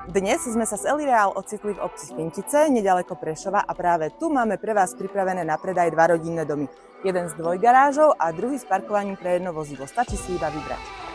Dnes sme sa z Elireal ocitli v obci Fintice, neďaleko Prešova a práve tu máme pre vás pripravené na predaj dva rodinné domy. Jeden s dvojgarážou a druhý s parkovaním pre jedno vozidlo. Stačí si iba vybrať.